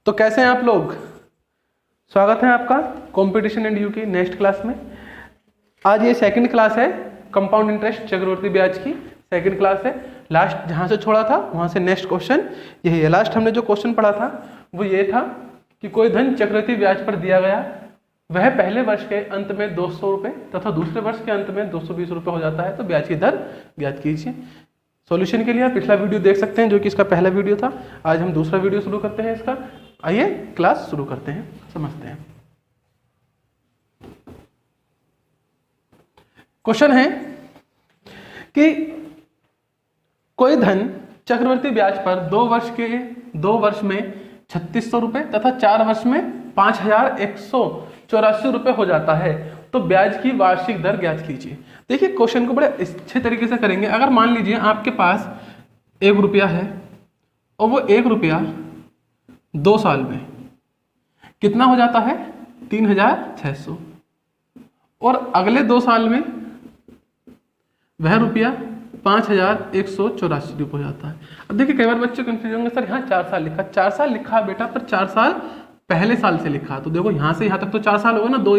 तो कैसे हैं आप लोग? स्वागत है आपका कंपटीशन एंड यू की नेक्स्ट क्लास में। आज ये सेकंड क्लास है कंपाउंड इंटरेस्ट चक्रवृद्धि ब्याज की सेकंड क्लास है। लास्ट जहाँ से छोड़ा था वहाँ से नेक्स्ट क्वेश्चन यही है। लास्ट हमने जो क्वेश्चन पढ़ा था वो ये था कि कोई धन चक्रवृद्धि ब्याज पर दिया गया, वह पहले वर्ष के अंत में 200 रुपये तथा दूसरे वर्ष के अंत में 220 रुपये हो जाता है, तो ब्याज की दर ज्ञात कीजिए। सॉल्यूशन के लिए आप पिछला वीडियो देख सकते हैं जो कि इसका पहला वीडियो था। आज हम दूसरा वीडियो शुरू करते हैं इसका। आइए क्लास शुरू करते हैं, समझते हैं। क्वेश्चन है कि कोई धन चक्रवृद्धि ब्याज पर 2 वर्ष में 3600 रुपये तथा 4 वर्ष में 5184 रुपये हो जाता है, तो ब्याज की वार्षिक दर ज्ञात कीजिए। देखिए क्वेश्चन को बड़े अच्छे तरीके से करेंगे। अगर मान लीजिए आपके पास 1 रुपया है और वो 1 रुपया 2 साल में कितना हो जाता है 3600, और अगले 2 साल में वह रुपया 5184 रुपये हो जाता है। अब देखिए कई बार बच्चे कंफ्यूज होंगे, सर यहाँ 4 साल लिखा, 4 साल लिखा बेटा, पर 4 साल पहले साल से लिखा। तो देखो यहाँ से यहाँ तक तो 4 साल होगा ना, दो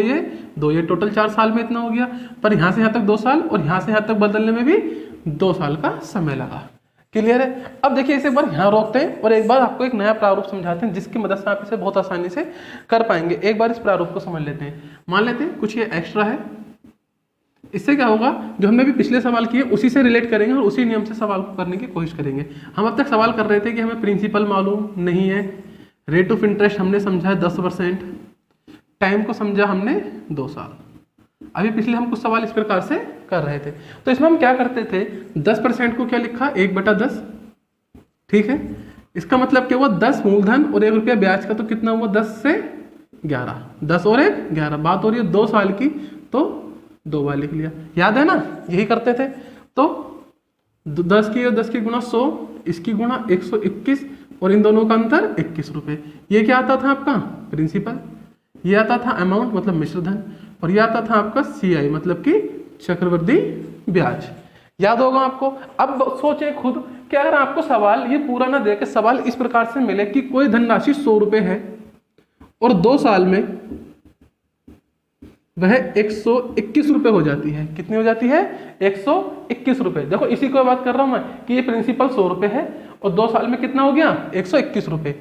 ये टोटल 4 साल में इतना हो गया, पर यहाँ से यहाँ तक 2 साल और यहाँ से यहाँ तक बदलने में भी 2 साल का समय लगा। क्लियर है? अब देखिए इसे एक बार यहाँ रोकते हैं और एक बार आपको एक नया प्रारूप समझाते हैं जिसकी मदद से आप इसे बहुत आसानी से कर पाएंगे। एक बार इस प्रारूप को समझ लेते हैं। मान लेते हैं कुछ ये एक्स्ट्रा है, इससे क्या होगा, जो हमने भी पिछले सवाल किए उसी से रिलेट करेंगे और उसी नियम से सवाल को करने की कोशिश करेंगे। हम अब तक सवाल कर रहे थे कि हमें प्रिंसिपल मालूम नहीं है, रेट ऑफ इंटरेस्ट हमने समझा है 10%, टाइम को समझा हमने 2 साल। अभी पिछले हम कुछ सवाल इस प्रकार से कर रहे थे। तो इसमें हम क्या करते थे, 10% को क्या लिखा 1/10, ठीक है। इसका मतलब क्या हुआ, 10 मूलधन और 1 रुपया ब्याज का, तो कितना हुआ 10 से 11, 10 और 1 11। बात हो रही है 2 साल की, तो 2 बार लिख लिया। याद है ना, यही करते थे। तो 10 की गुणा 100, इसकी गुणा 121 और इन दोनों का अंतर 21 रुपये। ये क्या आता था आपका प्रिंसिपल, ये आता था अमाउंट मतलब मिश्र धन, और ये आता था आपका CI मतलब कि चक्रवृद्धि ब्याज। याद होगा आपको। अब सोचें खुद कि अगर आपको सवाल ये पूरा ना देके सवाल इस प्रकार से मिले कि कोई धनराशि 100 रुपये है और 2 साल में वह 121 रुपये हो जाती है। कितनी हो जाती है 121 रुपये। देखो इसी को बात कर रहा हूं मैं कि ये प्रिंसिपल 100 रुपये है और 2 साल में कितना हो गया 121 रुपये।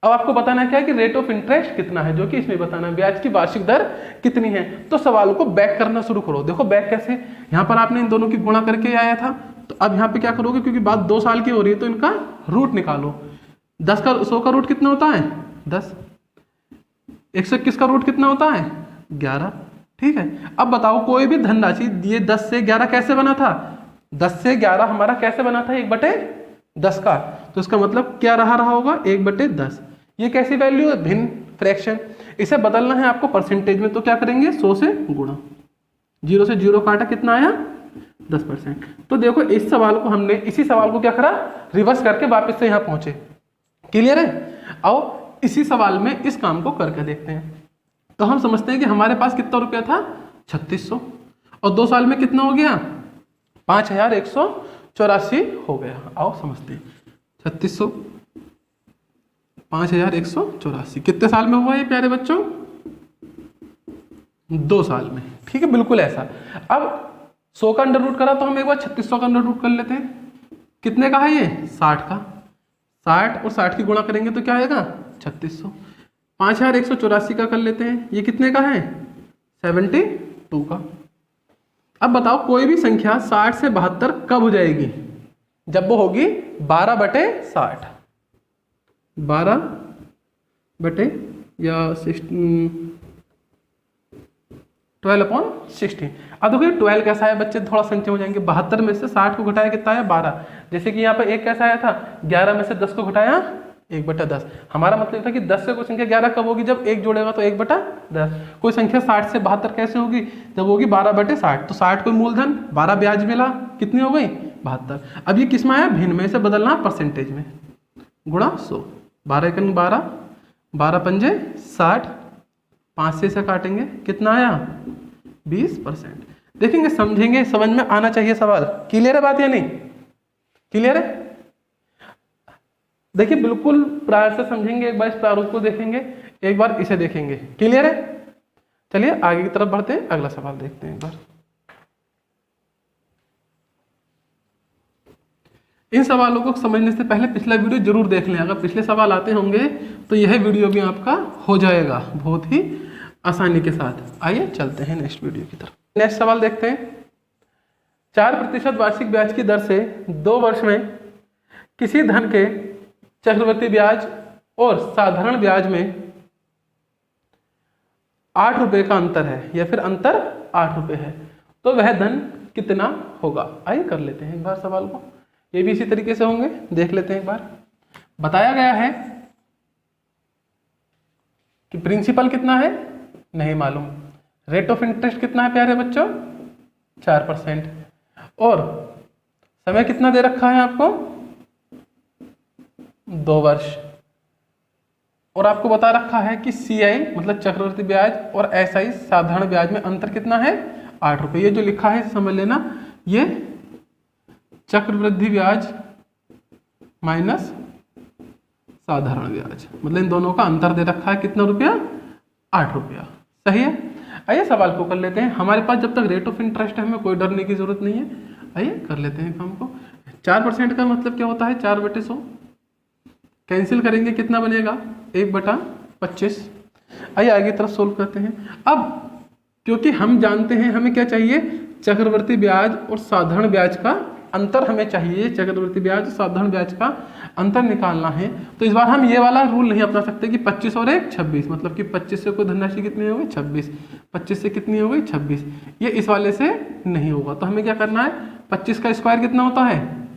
अब आपको बताना क्या है कि रेट ऑफ इंटरेस्ट कितना है, जो कि इसमें बताना है ब्याज की वार्षिक दर कितनी है। तो सवाल को बैक करना शुरू करो। देखो बैक कैसे, यहाँ पर आपने इन दोनों की गुणा करके आया था, तो अब यहाँ पे क्या करोगे, क्योंकि बात 2 साल की हो रही है तो इनका रूट निकालो। 100 का रूट कितना होता है 10, 121 का रूट कितना होता है 11, ठीक है। अब बताओ कोई भी धनराशि ये 10 से 11 कैसे बना था, 10 से 11 हमारा कैसे बना था 1/10 का, तो इसका मतलब क्या रहा होगा 1/10। ये कैसी वैल्यू है, भिन्न फ्रैक्शन। इसे बदलना है आपको परसेंटेज में, तो क्या करेंगे 100 से गुणा, 0 से 0 काटा, कितना आया 10%। तो देखो इस सवाल को हमने इसी सवाल को क्या करा, रिवर्स करके वापस से यहाँ पहुंचे। क्लियर है? आओ इसी सवाल में इस काम को करके देखते हैं। तो हम समझते हैं कि हमारे पास कितना रुपया था 3600 और 2 साल में कितना हो गया 5184 हो गया। आओ समझते हैं 3600 5184 कितने साल में हुआ ये प्यारे बच्चों, 2 साल में, ठीक है। बिल्कुल ऐसा। अब 100 का अंडर रूट करा तो हम एक बार 3600 का अंडर रूट कर लेते हैं। कितने का है ये 60 का, 60 और 60 की गुणा करेंगे तो क्या आएगा 3600। 5184 का कर लेते हैं, ये कितने का है 72 का। अब बताओ कोई भी संख्या 60 से 72 कब हो जाएगी, जब वो होगी 12/60, 12 या 12/16। अब देखो 12 कैसा है बच्चे, थोड़ा संचय हो जाएंगे। 72 में से 60 को घटाया कितना है 12। जैसे कि यहाँ पर 1 कैसा आया था, 11 में से 10 को घटाया 1/10। हमारा मतलब था कि 10 से कोई संख्या 11 कब होगी, जब 1 जोड़ेगा तो 1/10। कोई संख्या 60 से 72 कैसे होगी, जब होगी 12/60। तो 60 कोई मूलधन, 12 ब्याज मिला, कितनी हो गई 72। अब ये किस में आया, भिन्न में, से बदलना परसेंटेज में, गुणा 100, 12 × 12, 12 पंजे 60, 5 से काटेंगे कितना आया 20%। देखेंगे समझेंगे, समझ में आना चाहिए सवाल। क्लियर है बात या नहीं? क्लियर है? देखिए बिल्कुल प्रायर से समझेंगे, एक बार इस प्रारूप को देखेंगे, एक बार इसे देखेंगे। क्लियर है? चलिए आगे की तरफ बढ़ते हैं, अगला सवाल देखते हैं एक बार। इन सवालों को समझने से पहले पिछला वीडियो जरूर देख लें। अगर पिछले सवाल आते होंगे तो यह वीडियो भी आपका हो जाएगा बहुत ही आसानी के साथ। आइए चलते हैं नेक्स्ट वीडियो की तरफ। नेक्स्ट सवाल देखते हैं। 4% वार्षिक ब्याज की दर से 2 वर्ष में किसी धन के चक्रवृद्धि ब्याज और साधारण ब्याज में 8 रुपए का अंतर है, या फिर अंतर 8 रुपए है, तो वह धन कितना होगा? आइए कर लेते हैं एक बार सवाल को। ये भी इसी तरीके से होंगे, देख लेते हैं एक बार। बताया गया है कि प्रिंसिपल कितना है नहीं मालूम, रेट ऑफ इंटरेस्ट कितना है प्यारे बच्चों 4%, और समय कितना दे रखा है आपको 2 वर्ष, और आपको बता रखा है कि CI मतलब चक्रवृद्धि ब्याज और SI साधारण ब्याज में अंतर कितना है 8 रुपए। ये जो लिखा है समझ लेना, ये चक्रवृद्धि ब्याज माइनस साधारण ब्याज, मतलब इन दोनों का अंतर दे रखा है कितना रुपया 8 रुपया। सही है? आइए सवाल को कर लेते हैं। हमारे पास जब तक रेट ऑफ इंटरेस्ट है हमें कोई डरने की जरूरत नहीं है। आइए कर लेते हैं काम को। 4% का मतलब क्या होता है 4/100, कैंसिल करेंगे कितना बनेगा 1/25। आइए आगे तरफ सोल्व करते हैं। अब क्योंकि हम जानते हैं हमें क्या चाहिए, चक्रवृद्धि ब्याज और साधारण ब्याज का अंतर हमें चाहिए, चक्रवृद्धि ब्याज और साधारण ब्याज का अंतर निकालना है, तो इस बार हम ये वाला रूल नहीं अपना सकते कि 25 और 1 26, मतलब कि 25 से कोई धनराशि कितनी हो गई 26, 25 से कितनी हो गई 26, ये इस वाले से नहीं होगा। तो हमें क्या करना है, 25 का स्क्वायर कितना होता है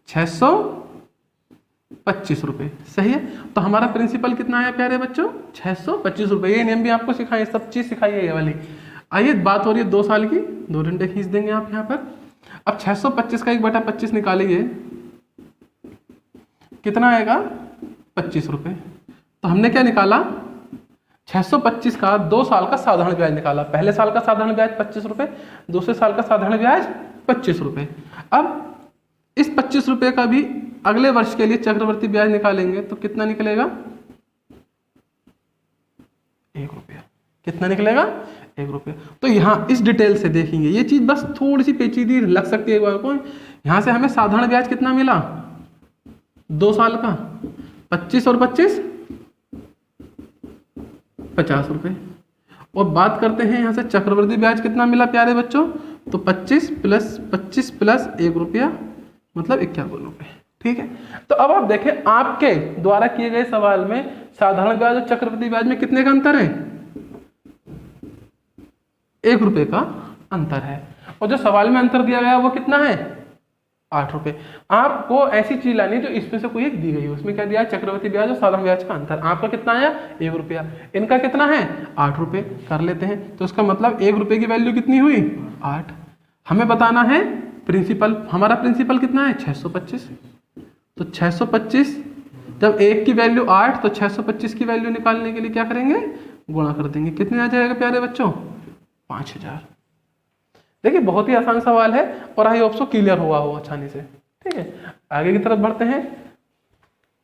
625 रुपये। सही है? तो हमारा प्रिंसिपल कितना आया प्यारे बच्चों 625 रुपये। ये नियम भी आपको सिखाए, सब चीज सिखाई है ये वाली। आइए बात हो रही है 2 साल की, 2 डंडे खींच देंगे आप यहाँ पर। अब 625 का 1/25 निकालेंगे कितना आएगा 25 रुपये। तो हमने क्या निकाला 625 का 2 साल का साधारण ब्याज निकाला। पहले साल का साधारण ब्याज 25 रुपये, दूसरे साल का साधारण ब्याज 25 रुपये। अब इस 25 रुपये का भी अगले वर्ष के लिए चक्रवृद्धि ब्याज निकालेंगे तो कितना निकलेगा 1 रुपया। कितना निकलेगा 1 रुपया। तो यहाँ इस डिटेल से देखेंगे, ये चीज बस थोड़ी सी पेचीदी लग सकती है एक बार को। यहाँ से हमें साधारण ब्याज कितना मिला 2 साल का 25 और 25 50 रुपये। और बात करते हैं यहाँ से चक्रवृद्धि ब्याज कितना मिला प्यारे बच्चों, तो 25 प्लस 25 प्लस 1 रुपया मतलब 51 रुपये। ठीक है? तो अब आप देखें आपके द्वारा किए गए सवाल में साधारण ब्याज और चक्रवृद्धि ब्याज में कितने का अंतर है 1 रुपये का अंतर है। और जो सवाल में अंतर दिया गया वो कितना है 8 रुपये। आपको ऐसी चीज लानी जो इसमें से कोई एक दी गई हो। उसमें क्या दिया है चक्रवृद्धि ब्याज और साधारण ब्याज का अंतर। आपका कितना आया 1 रुपया, इनका कितना है 8 रुपये। कर लेते हैं तो इसका मतलब 1 रुपये की वैल्यू कितनी हुई 8। हमें बताना है प्रिंसिपल, हमारा प्रिंसिपल कितना है 625। तो 625 जब 1 की वैल्यू 8 तो 625 की वैल्यू निकालने के लिए क्या करेंगे गुणा कर देंगे। कितने आ जाएगा प्यारे बच्चों 5000। देखिए बहुत ही आसान सवाल है और आई होप सो क्लियर हुआ हो आसानी से। ठीक है? आगे की तरफ बढ़ते हैं।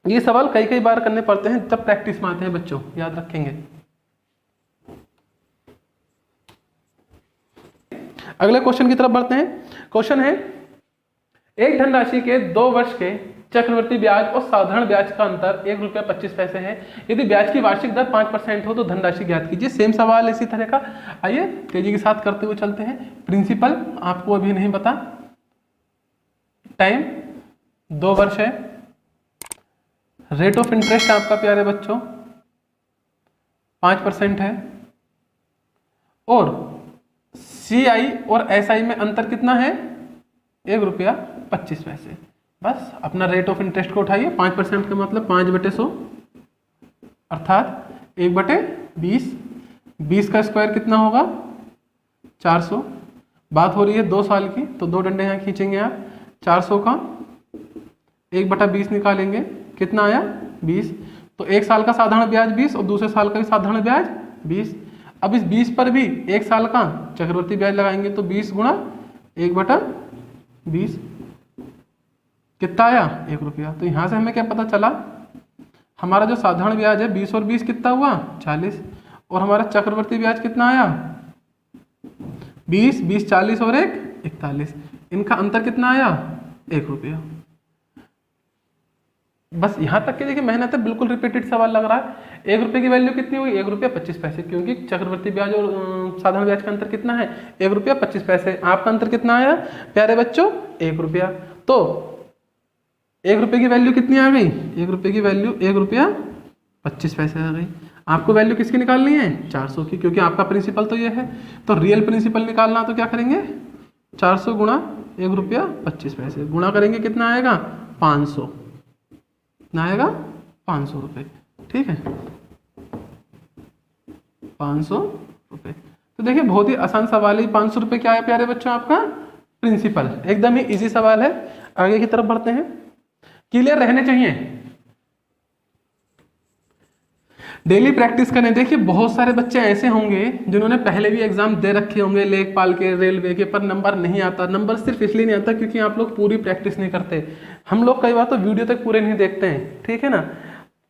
ये सवाल कई कई बार करने पड़ते हैं जब प्रैक्टिस में आते हैं बच्चों, याद रखेंगे। अगले क्वेश्चन की तरफ बढ़ते हैं। क्वेश्चन है एक धनराशि के 2 वर्ष के चक्रवृद्धि ब्याज और साधारण ब्याज का अंतर 1 रुपया 25 पैसे है। यदि ब्याज की वार्षिक दर 5% हो तो धनराशि ज्ञात कीजिए। सेम सवाल इसी तरह का। आइए तेजी के साथ करते हुए चलते हैं। प्रिंसिपल आपको अभी नहीं पता, टाइम 2 वर्ष है, रेट ऑफ इंटरेस्ट आपका प्यारे बच्चों 5% है, और CI और SI में अंतर कितना है 1 रुपया 25 पैसे। बस अपना रेट ऑफ इंटरेस्ट को उठाइए, 5% का मतलब 5/100 अर्थात 1/20। 20 का स्क्वायर कितना होगा 400। बात हो रही है 2 साल की तो 2 डंडे यहाँ खींचेंगे आप। 400 का 1/20 निकालेंगे कितना आया 20। तो 1 साल का साधारण ब्याज 20 और दूसरे साल का भी साधारण ब्याज 20। अब इस 20 पर भी 1 साल का चक्रवृद्धि ब्याज लगाएंगे तो 20 गुणा 1/20 कितना आया 1 रुपया। तो यहाँ से हमें क्या पता चला, हमारा जो साधारण ब्याज है 20 और 20 कितना हुआ 40, और हमारा चक्रवर्ती ब्याज कितना आया 20, 20 40 और 1 41, इनका अंतर कितना आया 1 रुपया। बस यहाँ तक की देखिए मेहनत है, बिल्कुल रिपीटेड सवाल लग रहा है। 1 रुपये की वैल्यू कितनी हुई 1 रुपया 25 पैसे, क्योंकि चक्रवर्ती ब्याज और साधारण ब्याज का अंतर कितना है 1 रुपया 25 पैसे। आपका अंतर कितना आया प्यारे बच्चों 1 रुपया। तो 1 रुपये की वैल्यू कितनी आ गई 1 रुपये की वैल्यू 1 रुपया 25 पैसे आ गई। आपको वैल्यू किसकी निकालनी है 400 की, क्योंकि आपका प्रिंसिपल तो ये है। तो रियल प्रिंसिपल निकालना तो क्या करेंगे 400 गुणा 1 रुपया 25 पैसे, गुणा करेंगे कितना आएगा 500, कितना आएगा 500 रुपये। ठीक है 500 रुपये। तो देखिए बहुत ही आसान सवाल है। 500 रुपये क्या है प्यारे बच्चों आपका प्रिंसिपल, एकदम ही इजी सवाल है। आगे की तरफ बढ़ते हैं। क्लियर रहने चाहिए, डेली प्रैक्टिस करें। देखिए बहुत सारे बच्चे ऐसे होंगे जिन्होंने पहले भी एग्जाम दे रखे होंगे, लेखपाल के, रेलवे के, पर नंबर नहीं आता। नंबर सिर्फ इसलिए नहीं आता क्योंकि आप लोग पूरी प्रैक्टिस नहीं करते। हम लोग कई बार तो वीडियो तक पूरे नहीं देखते हैं, ठीक है ना,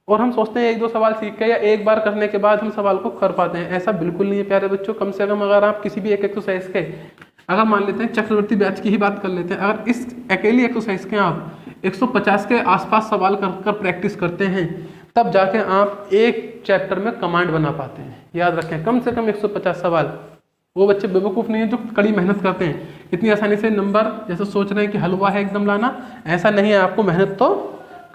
और हम सोचते हैं 1-2 सवाल सीख के या एक बार करने के बाद हम सवाल को कर पाते हैं। ऐसा बिल्कुल नहीं है प्यारे बच्चों। कम से कम अगर आप किसी भी एक एक्सरसाइज के, अगर मान लेते हैं चक्रवर्ती ब्याज की ही बात कर लेते हैं, अगर इस अकेली एक्सरसाइज के आप 150 के आसपास सवाल कर प्रैक्टिस करते हैं, तब जाके आप एक चैप्टर में कमांड बना पाते हैं। याद रखें कम से कम 150 सवाल। वो बच्चे बेवकूफ़ नहीं है जो कड़ी मेहनत करते हैं, इतनी आसानी से नंबर जैसे सोच रहे हैं कि हलवा है एकदम लाना, ऐसा नहीं है। आपको मेहनत तो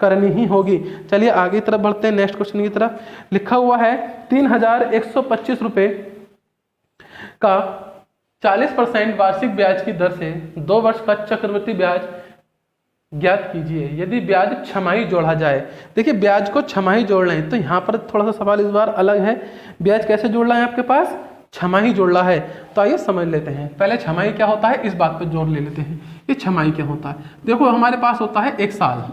करनी ही होगी। चलिए आगे तरफ बढ़ते हैं, नेक्स्ट क्वेश्चन की तरफ। लिखा हुआ है 3125 रुपये का 40% वार्षिक ब्याज की दर से 2 वर्ष का चक्रवृद्धि ब्याज ज्ञात कीजिए यदि ब्याज छमाही जोड़ा जाए। देखिए ब्याज को छमाही जोड़ना है, तो यहाँ पर थोड़ा सा सवाल इस बार अलग है। ब्याज कैसे जोड़ना है आपके पास छमाही जोड़ना है। तो आइए समझ लेते हैं। पहले छमाही क्या होता है इस बात पर जोर ले लेते हैं। ये छमाही क्या होता है, देखो हमारे पास होता है 1 साल,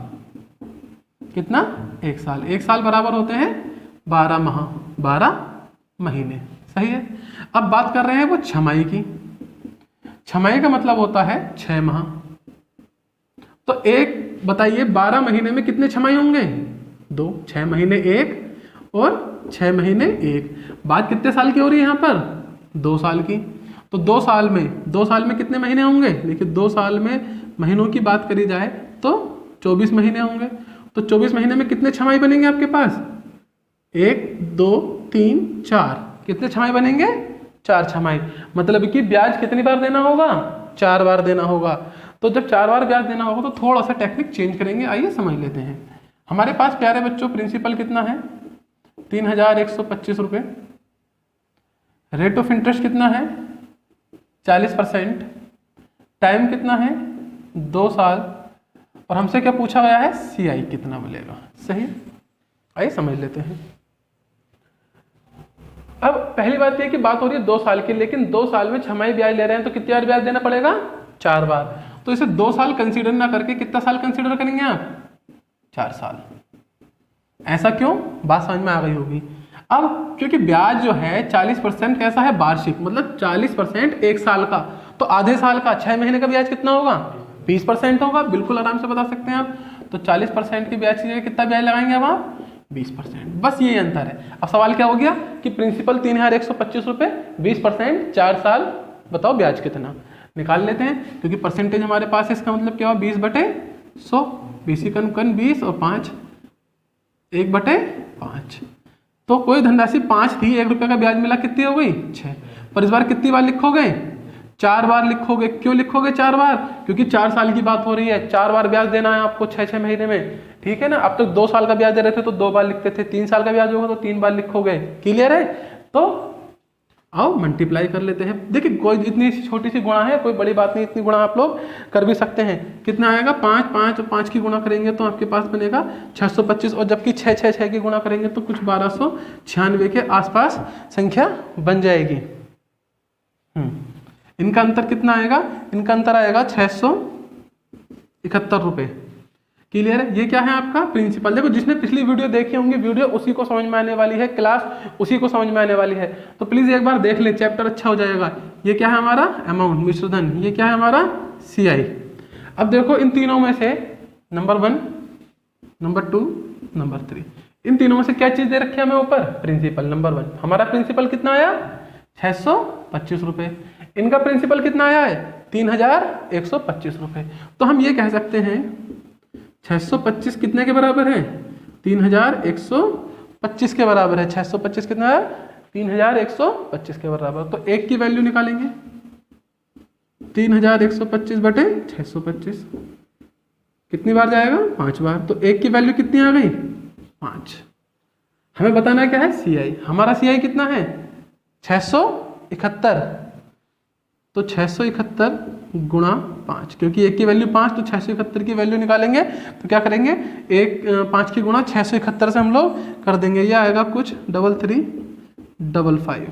कितना 1 साल, 1 साल बराबर होते हैं 12 माह, 12 महीने, सही है। अब बात कर रहे हैं वो छमाही की। छमाही का मतलब होता है 6 माह। तो एक बताइए 12 महीने में कितने छमाही होंगे 2, 6 महीने 1 और 6 महीने 1। बात कितने साल की हो रही है यहाँ पर 2 साल की। तो 2 साल में कितने महीने होंगे, देखिए 2 साल में महीनों की बात करी जाए तो 24 महीने होंगे। तो 24 महीने में कितने छमाही बनेंगे आपके पास 1 2 3 4, कितने छमाही बनेंगे 4 छमाही। मतलब कि ब्याज कितनी बार देना होगा 4 बार देना होगा। तो जब 4 बार ब्याज देना होगा तो थोड़ा सा टेक्निक चेंज करेंगे। आइए समझ लेते हैं। हमारे पास प्यारे बच्चों प्रिंसिपल कितना है 3125 रुपये, रेट ऑफ इंटरेस्ट कितना है 40%, टाइम कितना है 2 साल, और हमसे क्या पूछा गया है CI कितना मिलेगा, सही। आइए समझ लेते हैं। अब पहली बात यह कि बात हो रही है 2 साल की, लेकिन 2 साल में छमाही ब्याज ले रहे हैं तो कितनी बार ब्याज देना पड़ेगा 4 बार। तो इसे 2 साल कंसीडर ना करके कितना साल कंसीडर करेंगे आप 4 साल। ऐसा क्यों, बात समझ में आ गई होगी। अब क्योंकि ब्याज जो है 40% कैसा है वार्षिक, मतलब 40% 1 साल का, तो आधे साल का 6 महीने का ब्याज कितना होगा 20% होगा। बिल्कुल आराम से बता सकते हैं आप। तो 40% की ब्याज की जगह कितना ब्याज लगाएंगे अब आप 20%। बस ये अंतर है। अब सवाल क्या हो गया कि प्रिंसिपल 3125 रुपये, 20%, 4 साल, बताओ ब्याज कितना। निकाल लेते हैं क्योंकि परसेंटेज हमारे पास है, इसका मतलब क्या हुआ 20/100, 20 कन 20 और 5 1/5। तो कोई धनराशि 5 थी, 1 रुपये का ब्याज मिला, कितनी हो गई 6। पर इस बार कितनी बार लिखोगे 4 बार लिखोगे। क्यों लिखोगे 4 बार, क्योंकि 4 साल की बात हो रही है, 4 बार ब्याज देना है आपको 6-6 महीने में, ठीक है ना। अब तक 2 साल का ब्याज दे रहे थे तो 2 बार लिखते थे, 3 साल का ब्याज होगा तो 3 बार लिखोगे। क्लियर है। तो आओ मल्टीप्लाई कर लेते हैं। देखिए कोई इतनी छोटी सी गुणा है, कोई बड़ी बात नहीं, इतनी गुणा आप लोग कर भी सकते हैं। कितना आएगा 5 5 और 5 की गुणा करेंगे तो आपके पास बनेगा 625, और जबकि 6 6 6 की गुणा करेंगे तो कुछ 1296 के आसपास संख्या बन जाएगी। इनका अंतर कितना आएगा, इनका अंतर आएगा 671 रुपये। क्लियर है। ये क्या है आपका प्रिंसिपल। देखो जिसने पिछली वीडियो देखी होंगी, वीडियो उसी को समझ में आने वाली है, क्लास उसी को समझ में आने वाली है। तो प्लीज एक बार देख ले, चैप्टर अच्छा हो जाएगा। ये क्या है हमारा अमाउंट मिश्रधन, ये क्या है हमारा CI। अब देखो इन तीनों में से नंबर 1, नंबर 2, नंबर 3। इन तीनों में से क्या चीज दे रखी है हमें ऊपर? प्रिंसिपल। नंबर 1 हमारा प्रिंसिपल कितना आया? 625 रुपए। इनका प्रिंसिपल कितना आया है? 3125 रुपए। तो हम ये कह सकते हैं 625 कितने के बराबर है? 3125 के बराबर है। 625 कितना है? 3125 के बराबर। तो एक की वैल्यू निकालेंगे, 3125 बटे 625 कितनी बार जाएगा? 5 बार। तो एक की वैल्यू कितनी आ गई? 5। हमें बताना क्या है? CI। हमारा CI कितना है? 671। तो 671 गुणा 5, क्योंकि एक की वैल्यू 5 तो 671 की वैल्यू निकालेंगे तो क्या करेंगे? 5 की गुणा 671 से हम लोग कर देंगे, यह आएगा कुछ 3355।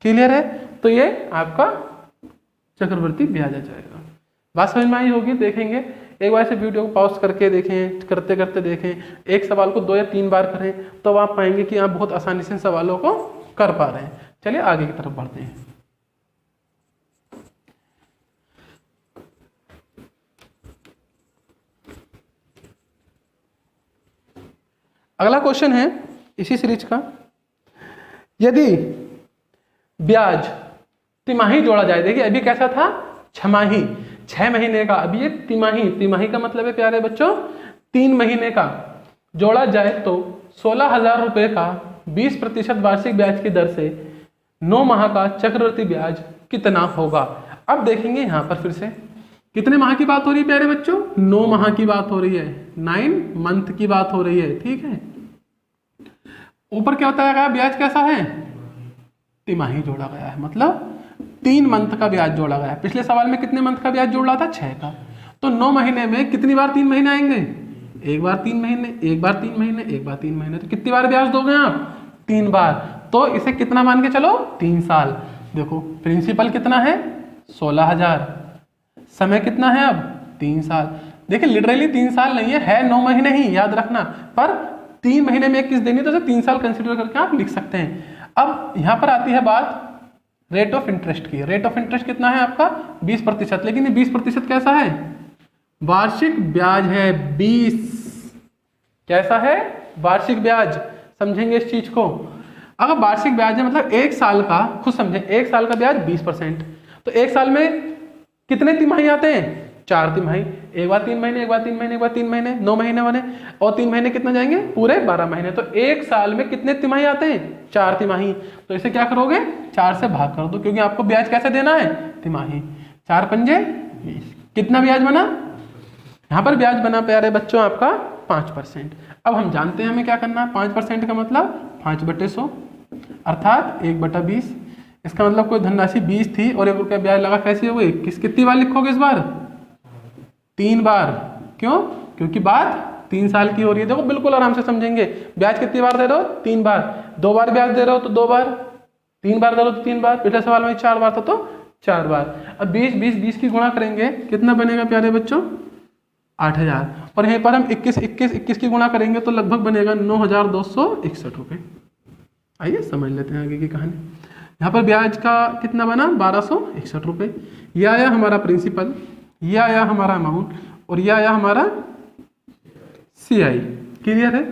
क्लियर है? तो ये आपका चक्रवर्ती ब्याज आ जाएगा। बात समझ में आई होगी। देखेंगे एक बार से वीडियो को पॉज करके देखें, करते करते देखें, एक सवाल को 2 या 3 बार करें तो आप पाएंगे कि आप बहुत आसानी से सवालों को कर पा रहे हैं। चलिए आगे की तरफ बढ़ते हैं। अगला क्वेश्चन है इसी सीरीज का, यदि ब्याज तिमाही जोड़ा जाए। देखिए अभी कैसा था? छमाही, 6 महीने का, अभी ये तिमाही। तिमाही का मतलब है प्यारे बच्चों 3 महीने का जोड़ा जाए तो 16,000 रुपए का 20% वार्षिक ब्याज की दर से 9 माह का चक्रवृद्धि ब्याज कितना होगा? अब देखेंगे यहां पर फिर से कितने माह की बात हो रही है प्यारे बच्चों? 9 माह की बात हो रही है, 9 मंथ की बात हो रही है। ठीक है, ऊपर क्या होता है? ब्याज कैसा है? तिमाही जोड़ा गया है, मतलब 3 मंथ का ब्याज जोड़ा गया है। पिछले सवाल में कितने मंथ का ब्याज जोड़ रहा था? 6 का। तो 9 महीने में कितनी बार 3 महीने आएंगे? एक बार 3 महीने, एक बार 3 महीने, एक बार 3 महीने। तो कितनी बार ब्याज दोगे आप? 3 बार। तो इसे कितना मान के चलो? 3 साल। देखो प्रिंसिपल कितना है? 16,000। समय कितना है अब? 3 साल। देखिए लिटरली 3 साल नहीं है 9 महीने ही, याद रखना। पर 3 महीने में किस देनी तो 3 साल कंसिडर करके आप लिख सकते हैं। अब यहां पर आती है बात रेट ऑफ इंटरेस्ट की। रेट ऑफ इंटरेस्ट कितना है आपका? 20%। लेकिन ये 20% कैसा है? वार्षिक ब्याज है 20। कैसा है? वार्षिक ब्याज। समझेंगे इस चीज को। अगर वार्षिक ब्याज है मतलब 1 साल का, खुद समझे, 1 साल का ब्याज 20%। तो 1 साल में कितने तिमाही आते हैं? 4 तिमाही। एक बार 3 महीने, एक बार 3 महीने, एक बार 3 महीने, 9 महीने बने। और 3 महीने कितना जाएंगे? पूरे 12 महीने। तो 1 साल में कितने तिमाही आते हैं? 4 तिमाही। तो इसे क्या करोगे? 4 से भाग कर दो, क्योंकि आपको ब्याज कैसे देना है? तिमाही। 4 पंजे 20। कितना ब्याज बना? यहाँ पर ब्याज बना प्यारे बच्चों आपका 5%। अब हम जानते हैं हमें क्या करना है। 5% का मतलब 5/100 अर्थात 1/20। इसका मतलब कोई धनराशि 20 थी और 1 रुपया ब्याज लगा, कैसी हो गई? कितनी बार लिखोगे इस बार? 3 बार। क्यों? क्योंकि बात 3 साल की हो रही है। देखो बिल्कुल आराम से समझेंगे। ब्याज कितनी बार दे रहे हो? 3 बार। 2 बार ब्याज दे रहे हो तो 2 बार, 3 बार दे रहे हो तो 3 बार। पिछले सवाल में 4 बार था तो 4 बार। अब 20 की गुणा करेंगे, कितना बनेगा प्यारे बच्चों? 8,000। और यहीं पर हम 21 की गुणा करेंगे तो लगभग बनेगा 9,261 रुपये। आइए समझ लेते हैं आगे की कहानी। यहाँ पर ब्याज का कितना बना? 1,261 रुपये। यह आया हमारा प्रिंसिपल, यह आया हमारा अमाउंट, और यह आया हमारा CI। क्लियर है?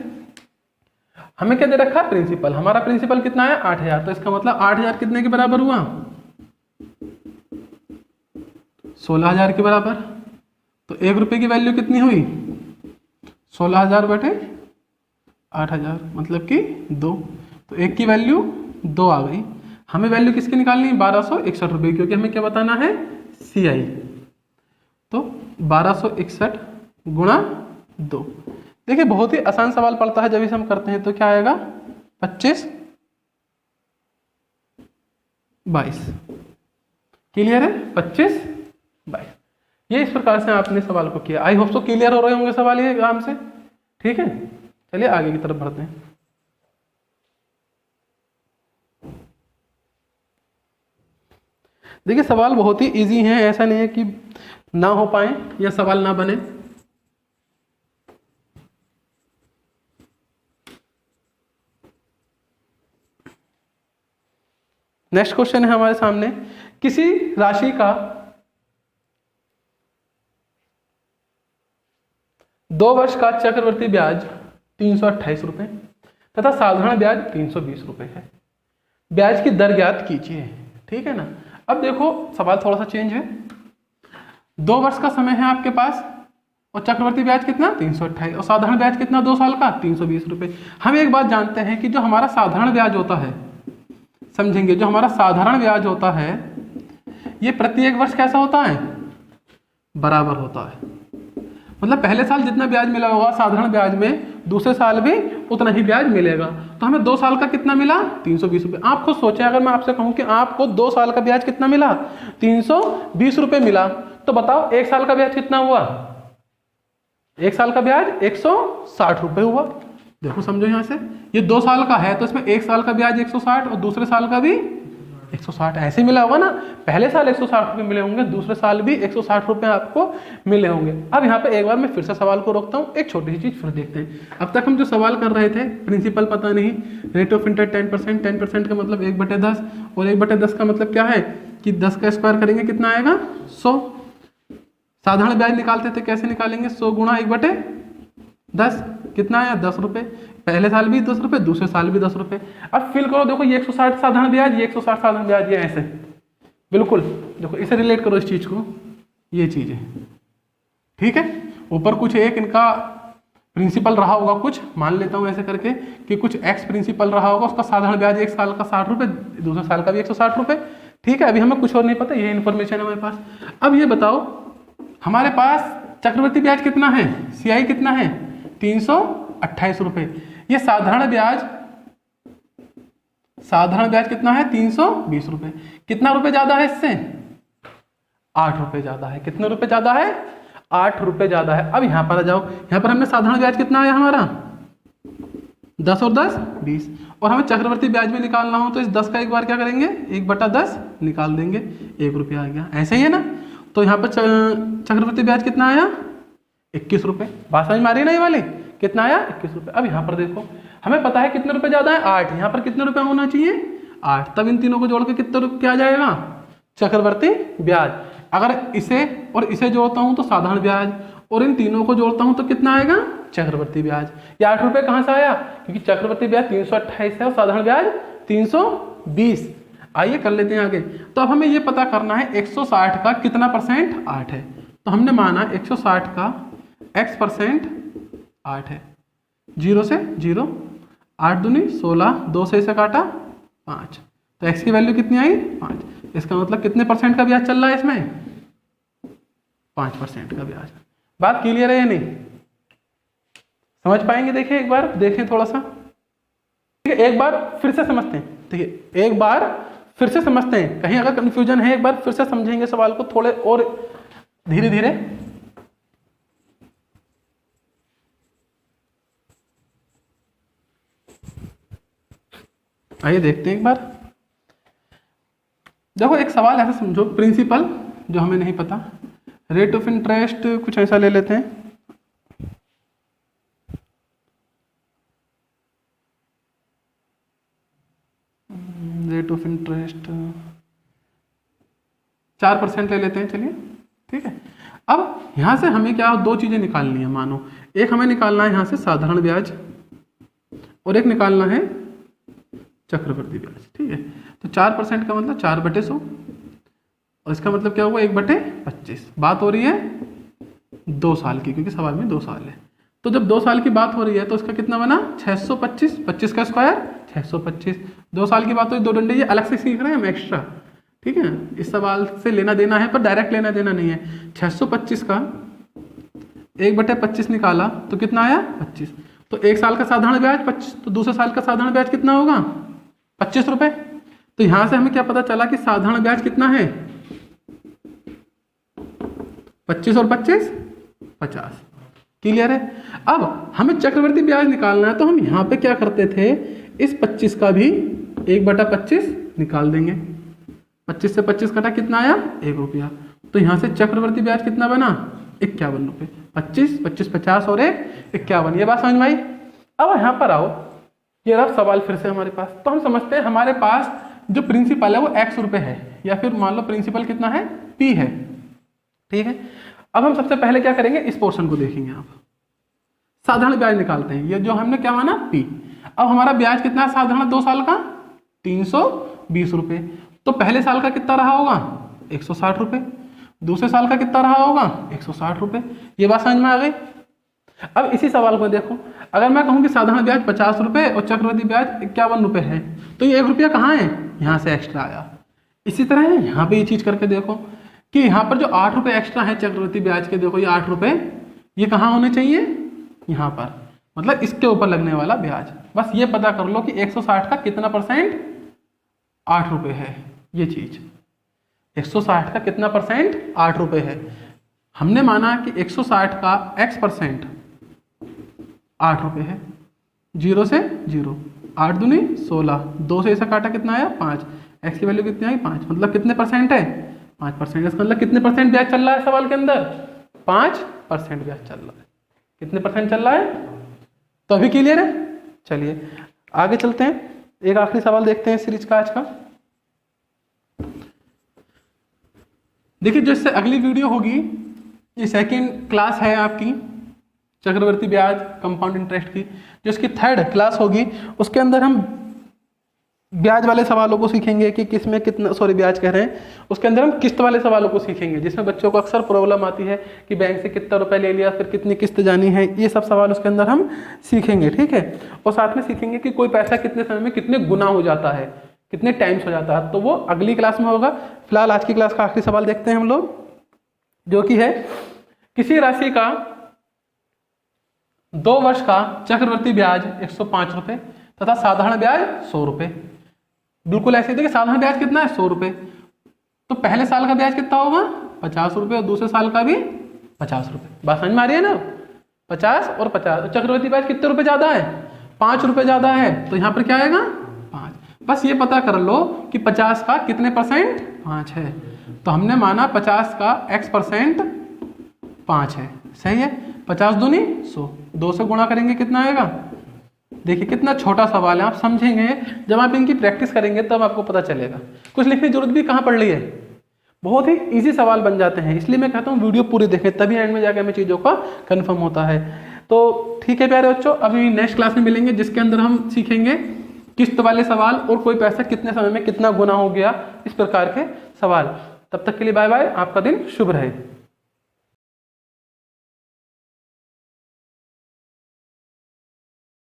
हमें क्या दे रखा है? प्रिंसिपल। हमारा प्रिंसिपल कितना है? 8,000। तो इसका मतलब 8,000 कितने के बराबर हुआ? 16,000 के बराबर। तो 1 रुपये की वैल्यू कितनी हुई? 16,000 बटे 8,000 मतलब कि 2। तो 1 की वैल्यू 2 आ गई। हमें वैल्यू किसकी निकालनी है? 1,261 रुपये, क्योंकि हमें क्या बताना है? CI। तो 1,261 गुणा 2। देखिए बहुत ही आसान सवाल पड़ता है जब इसे हम करते हैं। तो क्या आएगा? 25 22। क्लियर है? 25 22। ये इस प्रकार से आपने सवाल को किया। आई होप सो क्लियर हो रहे होंगे सवाल ये आराम से। ठीक है, चलिए आगे की तरफ बढ़ते हैं। देखिए सवाल बहुत ही इजी हैं, ऐसा नहीं है कि ना हो पाए या सवाल ना बने। नेक्स्ट क्वेश्चन है हमारे सामने, किसी राशि का 2 वर्ष का चक्रवर्ती ब्याज 328 रुपये तथा साधारण ब्याज 320 रुपये है। ब्याज की दर ज्ञात कीजिए। ठीक है ना। अब देखो सवाल थोड़ा सा चेंज है। 2 वर्ष का समय है आपके पास और चक्रवर्ती ब्याज कितना 328 और साधारण ब्याज कितना 2 साल का 320 रुपये। हम एक बात जानते हैं कि जो हमारा साधारण ब्याज होता है, समझेंगे, जो हमारा साधारण ब्याज होता है ये प्रत्येक वर्ष कैसा होता है, बराबर होता है। मतलब पहले साल जितना ब्याज मिला होगा साधारण ब्याज में, दूसरे साल भी उतना ही ब्याज मिलेगा। तो हमें 2 साल का कितना मिला 320 रुपये। आप खुद सोचें, अगर मैं आपसे कहूं कि आपको 2 साल का ब्याज कितना मिला 320 रुपये मिला, तो बताओ 1 साल का ब्याज कितना हुआ। 1 साल का ब्याज 160 रुपये हुआ। देखो समझो यहाँ से, ये 2 साल का है तो इसमें 1 साल का ब्याज 160 और दूसरे साल का भी 160 ऐसे मिला होगा ना। पहले साल 160 रुपये मिले होंगे, दूसरे साल भी 160 रुपये आपको मिले होंगे। अब यहाँ पे एक बार मैं फिर से सवाल को रोकता हूँ, एक छोटी सी चीज़ फिर देखते हैं। अब तक हम जो सवाल कर रहे थे, प्रिंसिपल पता नहीं, रेट ऑफ इंटरेस्ट 10%, 10% का मतलब 1/10 और 1/10 का मतलब क्या है कि 10 का स्क्वायर करेंगे कितना आएगा 100। साधारण ब्याज निकालते थे, कैसे निकालेंगे 100 गुणा 1/10 कितना आया 10 रुपये। पहले साल भी 10 रुपये, दूसरे साल भी 10 रुपये। अब फिल करो, देखो ये 160 साधारण ब्याज, ये 160 साधारण ब्याज, ये ऐसे बिल्कुल देखो इसे रिलेट करो इस चीज़ को, ये चीज़ है। ठीक है, ऊपर कुछ एक इनका प्रिंसिपल रहा होगा, कुछ मान लेता हूँ ऐसे करके कि कुछ एक्स प्रिंसिपल रहा होगा, उसका साधारण ब्याज 1 साल का 60 रुपये, दूसरे साल का भी 160 रुपये। ठीक है, अभी हमें कुछ और नहीं पता, ये इन्फॉर्मेशन है हमारे पास। अब ये बताओ हमारे पास चक्रवर्ती ब्याज कितना है, CI कितना है 328 रुपये। ये साधारण ब्याज कितना है 320 रुपये। कितना रुपए ज्यादा है इससे 8 रुपये ज्यादा है। कितने रुपए ज्यादा है 8 रुपये ज्यादा है। अब यहाँ पर आ जाओ, यहाँ पर हमने साधारण ब्याज कितना आया हमारा 10 और 10 20 और हमें चक्रवर्ती ब्याज में निकालना हो तो इस 10 का एक बार क्या करेंगे 1/10 निकाल देंगे, 1 रुपया आ गया। ऐसे ही है ना। तो यहाँ पर चक्रवर्ती ब्याज कितना आया 21 रुपये। बात समझ में आ रही है ना ये वाली, कितना आया 21 रुपये। अब यहाँ पर देखो हमें पता है कितने रुपए ज्यादा है 8, यहाँ पर कितने रुपए होना चाहिए 8, तब इन तीनों को जोड़ के कितने रुपये क्या आ जाएगा चक्रवर्ती ब्याज। अगर इसे और इसे जोड़ता हूँ तो साधारण ब्याज और इन तीनों को जोड़ता हूँ तो कितना आएगा चक्रवर्ती ब्याज। ये 8 रुपये कहाँ से आया, क्योंकि चक्रवर्ती ब्याज 328 है और साधारण ब्याज 320। आइए कर लेते हैं आगे। तो अब हमें ये पता करना है 160 का कितना परसेंट 8 है। तो हमने माना 160 का x% 8 है। 0 से 0, 8 दूनी 16, 2 से इसे काटा 5, तो x की वैल्यू कितनी आई 5। इसका मतलब कितने परसेंट का ब्याज चल रहा है इसमें 5% का ब्याज। बात क्लियर है या नहीं, समझ पाएंगे। देखिए एक बार देखें थोड़ा सा, ठीक है, एक बार फिर से समझते हैं। ठीक है, एक बार फिर से समझते हैं, कहीं अगर कंफ्यूजन है एक बार फिर से समझेंगे सवाल को थोड़े और धीरे धीरे। आइए देखते हैं एक बार। देखो एक सवाल ऐसा समझो, प्रिंसिपल जो हमें नहीं पता, रेट ऑफ इंटरेस्ट कुछ ऐसा ले लेते हैं। रेट ऑफ इंटरेस्ट 4% ले लेते हैं, चलिए ठीक है। अब यहां से हमें क्या 2 चीजें निकालनी है। मानो एक हमें निकालना है यहां से साधारण ब्याज और एक निकालना है चक्रवर्ती ब्याज। ठीक है, तो 4% का मतलब 4/100 और इसका मतलब क्या हुआ 1/25। बात हो रही है 2 साल की, क्योंकि सवाल में 2 साल है। तो जब 2 साल की बात हो रही है तो इसका कितना बना 625, 25 का स्क्वायर 625। 2 साल की बात हो, 2 डंडे ये अलग से सीख रहे हैं हम एक्स्ट्रा। ठीक है, इस सवाल से लेना देना है पर डायरेक्ट लेना देना नहीं है। 625 का 1/25 निकाला तो कितना आया 25। तो 1 साल का साधारण ब्याज 25, तो दूसरे साल का साधारण ब्याज कितना होगा 25 रुपये। तो यहां से हमें क्या पता चला कि साधारण ब्याज कितना है 25 और 25 50। क्लियर है। अब हमें चक्रवर्ती ब्याज निकालना है तो हम यहाँ पे क्या करते थे, इस 25 का भी 1/25 निकाल देंगे। 25 से 25 कटा कितना आया 1 रुपया। तो यहाँ से चक्रवर्ती ब्याज कितना बना 51 रुपये। 25 25 50 और 1 51। ये बात समझ में आई। अब यहाँ पर आओ, ये रहा सवाल फिर से हमारे पास। तो हम समझते हैं हमारे पास जो प्रिंसिपल है वो x रुपये है, या फिर मान लो प्रिंसिपल कितना है p है। ठीक है, अब हम सबसे पहले क्या करेंगे इस पोर्शन को देखेंगे। आप साधारण ब्याज निकालते हैं, ये जो हमने क्या माना P। अब हमारा ब्याज कितना है साधारण 2 साल का 320 रुपये। तो पहले साल का कितना रहा होगा 160 रुपये, दूसरे साल का कितना रहा होगा 160 रुपये। ये बात समझ में आ गई। अब इसी सवाल को देखो, अगर मैं कहूँ कि साधारण ब्याज 50 रुपये और चक्रवृद्धि ब्याज 51 रुपये है, तो ये 1 रुपया कहाँ है, यहाँ से एक्स्ट्रा आया। इसी तरह यहाँ पे ये चीज़ करके देखो कि यहाँ पर जो 8 रुपये एक्स्ट्रा है चक्रवृद्धि ब्याज के, देखो ये 8 रुपये ये कहाँ होने चाहिए, यहाँ पर, मतलब इसके ऊपर लगने वाला ब्याज। बस ये पता कर लो कि 160 का कितना परसेंट 8 रुपये है। ये चीज़ 160 का कितना परसेंट 8 रुपये है। हमने माना कि 160 का x% 8 रुपये है, 0 से 0, 8 दूनी 16, 2 से ऐसा काटा कितना आया 5, x की वैल्यू कितनी आई 5, मतलब कितने परसेंट है 5%। इसका मतलब कितने परसेंट ब्याज चल रहा है सवाल के अंदर, 5% ब्याज चल रहा है। कितने परसेंट चल रहा है, तो अभी क्लियर है। चलिए आगे चलते हैं, एक आखिरी सवाल देखते हैं सीरीज का आज का। देखिए जो इससे अगली वीडियो होगी, ये सेकंड क्लास है आपकी चक्रवर्ती ब्याज कंपाउंड इंटरेस्ट की। जो इसकी थर्ड क्लास होगी उसके अंदर हम ब्याज वाले सवालों को सीखेंगे कि किस में कितना, सॉरी ब्याज कह रहे हैं, उसके अंदर हम किस्त वाले सवालों को सीखेंगे, जिसमें बच्चों को अक्सर प्रॉब्लम आती है कि बैंक से कितना रुपए ले लिया, फिर कितनी किस्त जानी है। ये सब सवाल उसके अंदर हम सीखेंगे, ठीक है। और साथ में सीखेंगे कि कोई पैसा कितने समय में कितने गुना हो जाता है, कितने टाइम्स हो जाता है, तो वो अगली क्लास में होगा। फिलहाल आज की क्लास का आखिरी सवाल देखते हैं हम लोग, जो कि है किसी राशि का 2 वर्ष का चक्रवृद्धि ब्याज 105 रुपये तथा साधारण ब्याज 100 रुपये। बिल्कुल ऐसे देखिए, साधारण ब्याज कितना है 100 रुपये, तो पहले साल का ब्याज कितना होगा 50 रुपये और दूसरे साल का भी 50 रुपये। बात समझ में आ रही है ना, 50 और 50। चक्रवृद्धि ब्याज कितने रुपये ज़्यादा है, 5 रुपये ज़्यादा है, तो यहाँ पर क्या आएगा 5। बस ये पता कर लो कि 50 का कितने परसेंट 5 है, तो हमने माना 50 का x% 5 है, सही है। 50 दूनी 100, 2 से गुणा करेंगे कितना आएगा। देखिए कितना छोटा सवाल है, आप समझेंगे जब आप इनकी प्रैक्टिस करेंगे तब आपको पता चलेगा। कुछ लिखने की जरूरत भी कहाँ पड़ रही है, बहुत ही इजी सवाल बन जाते हैं। इसलिए मैं कहता हूँ वीडियो पूरी देखें, तभी एंड में जाकर हमें चीज़ों का कन्फर्म होता है। तो ठीक है प्यारे बच्चों, अभी नेक्स्ट क्लास में मिलेंगे जिसके अंदर हम सीखेंगे किस्त वाले सवाल और कोई पैसा कितने समय में कितना गुना हो गया, इस प्रकार के सवाल। तब तक के लिए बाय बाय, आपका दिन शुभ रहे।